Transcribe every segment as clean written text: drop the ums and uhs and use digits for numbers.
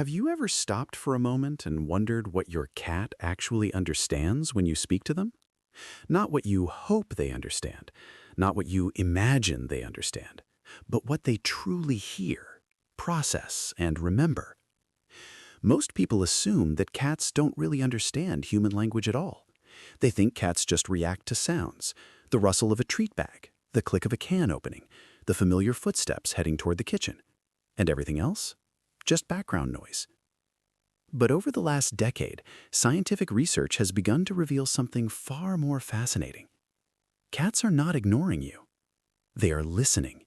Have you ever stopped for a moment and wondered what your cat actually understands when you speak to them? Not what you hope they understand, not what you imagine they understand, but what they truly hear, process, and remember. Most people assume that cats don't really understand human language at all. They think cats just react to sounds, the rustle of a treat bag, the click of a can opening, the familiar footsteps heading toward the kitchen. And everything else? Just background noise. But over the last decade, scientific research has begun to reveal something far more fascinating. Cats are not ignoring you. They are listening.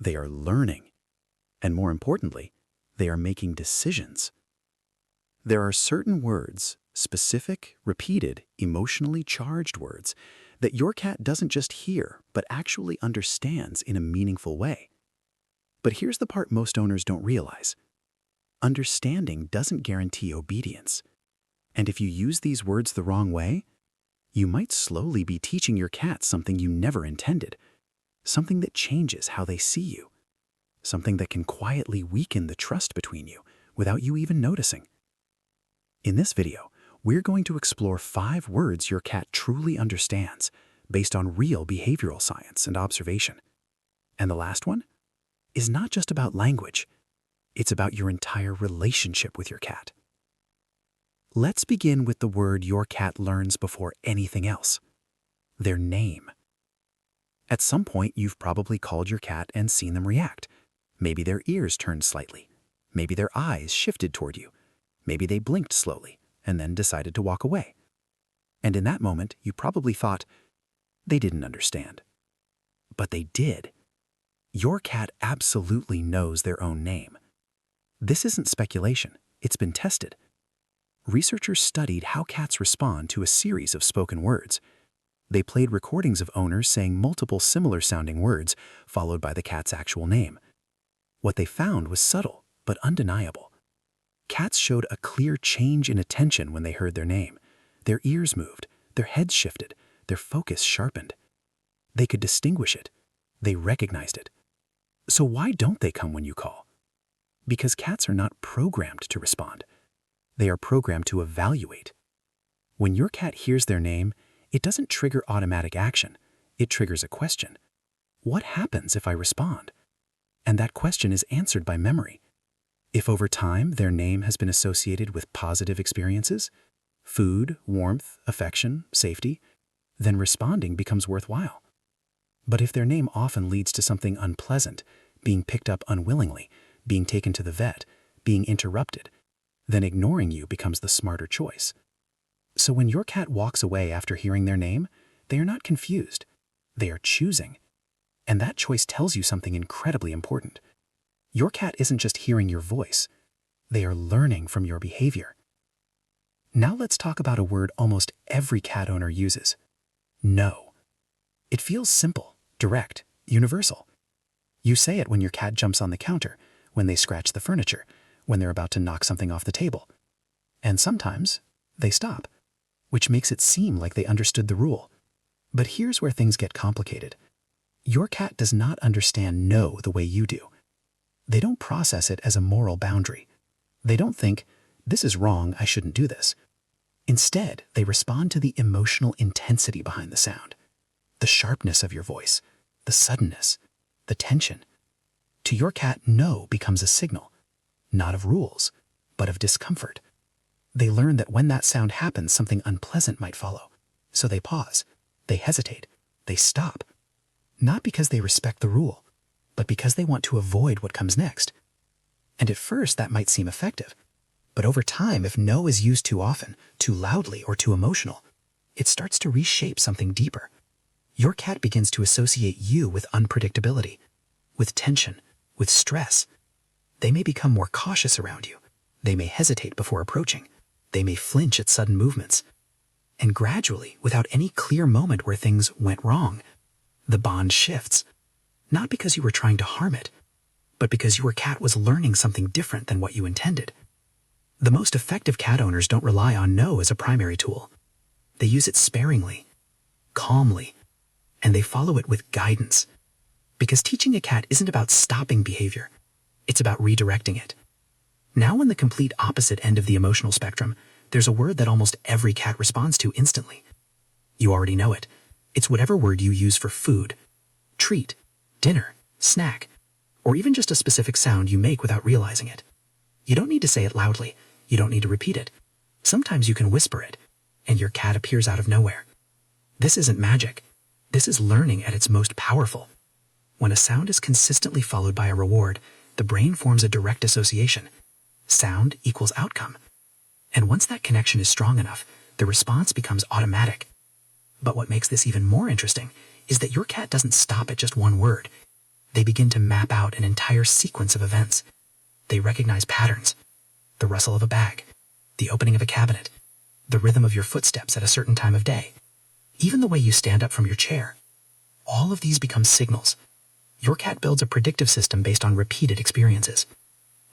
They are learning. And more importantly, they are making decisions. There are certain words, specific, repeated, emotionally charged words, that your cat doesn't just hear, but actually understands in a meaningful way. But here's the part most owners don't realize. Understanding doesn't guarantee obedience. And if you use these words the wrong way, you might slowly be teaching your cat something you never intended, something that changes how they see you, something that can quietly weaken the trust between you without you even noticing. In this video, we're going to explore 5 words your cat truly understands based on real behavioral science and observation. And the last one is not just about language. It's about your entire relationship with your cat. Let's begin with the word your cat learns before anything else: their name. At some point, you've probably called your cat and seen them react. Maybe their ears turned slightly. Maybe their eyes shifted toward you. Maybe they blinked slowly and then decided to walk away. And in that moment, you probably thought, they didn't understand. But they did. Your cat absolutely knows their own name. This isn't speculation, it's been tested. Researchers studied how cats respond to a series of spoken words. They played recordings of owners saying multiple similar-sounding words, followed by the cat's actual name. What they found was subtle, but undeniable. Cats showed a clear change in attention when they heard their name. Their ears moved, their heads shifted, their focus sharpened. They could distinguish it. They recognized it. So why don't they come when you call? Because cats are not programmed to respond. They are programmed to evaluate. When your cat hears their name, it doesn't trigger automatic action. It triggers a question. What happens if I respond? And that question is answered by memory. If over time their name has been associated with positive experiences, food, warmth, affection, safety, then responding becomes worthwhile. But if their name often leads to something unpleasant, being picked up unwillingly, being taken to the vet, being interrupted, then ignoring you becomes the smarter choice. So when your cat walks away after hearing their name, they are not confused. They are choosing. And that choice tells you something incredibly important. Your cat isn't just hearing your voice. They are learning from your behavior. Now let's talk about a word almost every cat owner uses: no. It feels simple, direct, universal. You say it when your cat jumps on the counter, when they scratch the furniture, when they're about to knock something off the table. And sometimes they stop, which makes it seem like they understood the rule. But here's where things get complicated. Your cat does not understand no the way you do. They don't process it as a moral boundary. They don't think, this is wrong, I shouldn't do this. Instead, they respond to the emotional intensity behind the sound, the sharpness of your voice, the suddenness, the tension. To your cat, no becomes a signal, not of rules, but of discomfort. They learn that when that sound happens, something unpleasant might follow. So they pause, they hesitate, they stop. Not because they respect the rule, but because they want to avoid what comes next. And at first that might seem effective. But over time, if no is used too often, too loudly, or too emotional, it starts to reshape something deeper. Your cat begins to associate you with unpredictability, with tension, with stress. They may become more cautious around you. They may hesitate before approaching. They may flinch at sudden movements. And gradually, without any clear moment where things went wrong, the bond shifts. Not because you were trying to harm it, but because your cat was learning something different than what you intended. The most effective cat owners don't rely on no as a primary tool. They use it sparingly, calmly, and they follow it with guidance. Because teaching a cat isn't about stopping behavior. It's about redirecting it. Now on the complete opposite end of the emotional spectrum, there's a word that almost every cat responds to instantly. You already know it. It's whatever word you use for food, treat, dinner, snack, or even just a specific sound you make without realizing it. You don't need to say it loudly. You don't need to repeat it. Sometimes you can whisper it, and your cat appears out of nowhere. This isn't magic. This is learning at its most powerful. When a sound is consistently followed by a reward, the brain forms a direct association. Sound equals outcome. And once that connection is strong enough, the response becomes automatic. But what makes this even more interesting is that your cat doesn't stop at just one word. They begin to map out an entire sequence of events. They recognize patterns: the rustle of a bag, the opening of a cabinet, the rhythm of your footsteps at a certain time of day, even the way you stand up from your chair. All of these become signals. Your cat builds a predictive system based on repeated experiences.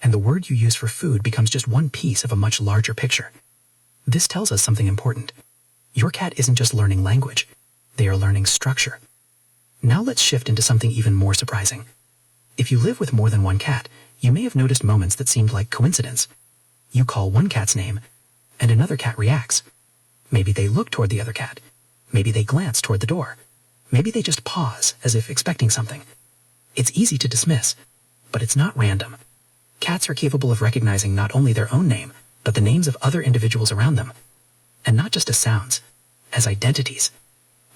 And the word you use for food becomes just one piece of a much larger picture. This tells us something important. Your cat isn't just learning language. They are learning structure. Now let's shift into something even more surprising. If you live with more than one cat, you may have noticed moments that seemed like coincidence. You call one cat's name, and another cat reacts. Maybe they look toward the other cat. Maybe they glance toward the door. Maybe they just pause, as if expecting something. It's easy to dismiss, but it's not random. Cats are capable of recognizing not only their own name, but the names of other individuals around them. And not just as sounds, as identities.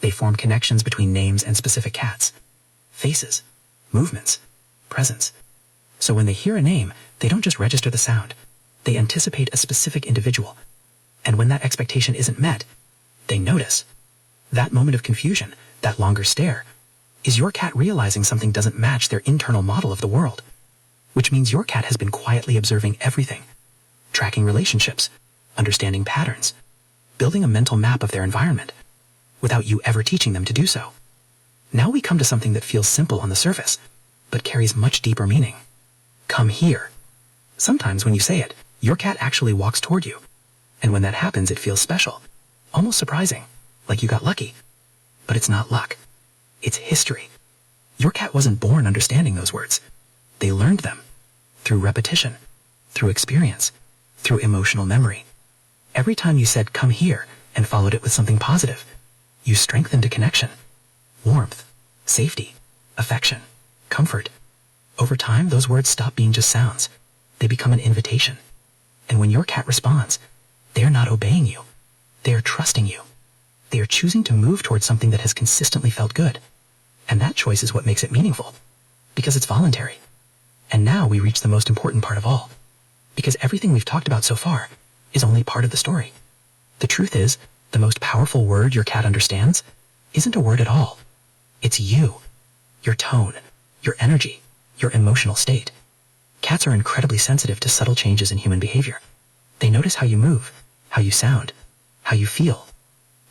They form connections between names and specific cats. Faces, movements, presence. So when they hear a name, they don't just register the sound. They anticipate a specific individual. And when that expectation isn't met, they notice. That moment of confusion, that longer stare, is your cat realizing something doesn't match their internal model of the world. Which means your cat has been quietly observing everything, tracking relationships, understanding patterns, building a mental map of their environment, without you ever teaching them to do so. Now we come to something that feels simple on the surface, but carries much deeper meaning. Come here. Sometimes when you say it, your cat actually walks toward you. And when that happens, it feels special, almost surprising, like you got lucky. But it's not luck. It's history. Your cat wasn't born understanding those words. They learned them through repetition, through experience, through emotional memory. Every time you said, "Come here," and followed it with something positive, you strengthened a connection. Warmth, safety, affection, comfort. Over time, those words stop being just sounds. They become an invitation. And when your cat responds, they are not obeying you. They are trusting you. They are choosing to move towards something that has consistently felt good. And that choice is what makes it meaningful, because it's voluntary. And now we reach the most important part of all, because everything we've talked about so far is only part of the story. The truth is, the most powerful word your cat understands isn't a word at all. It's you, your tone, your energy, your emotional state. Cats are incredibly sensitive to subtle changes in human behavior. They notice how you move, how you sound, how you feel.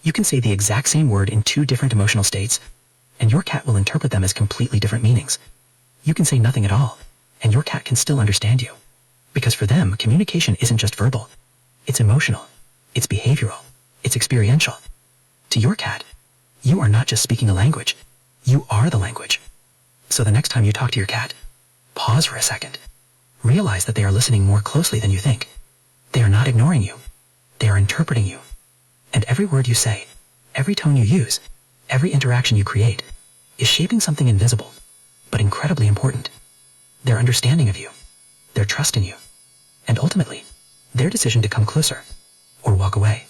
You can say the exact same word in two different emotional states, and your cat will interpret them as completely different meanings. You can say nothing at all, and your cat can still understand you. Because for them, communication isn't just verbal. It's emotional. It's behavioral. It's experiential. To your cat, you are not just speaking a language. You are the language. So the next time you talk to your cat, pause for a second. Realize that they are listening more closely than you think. They are not ignoring you. They are interpreting you. And every word you say, every tone you use, every interaction you create, is shaping something invisible, but incredibly important. Their understanding of you, their trust in you, and ultimately, their decision to come closer or walk away.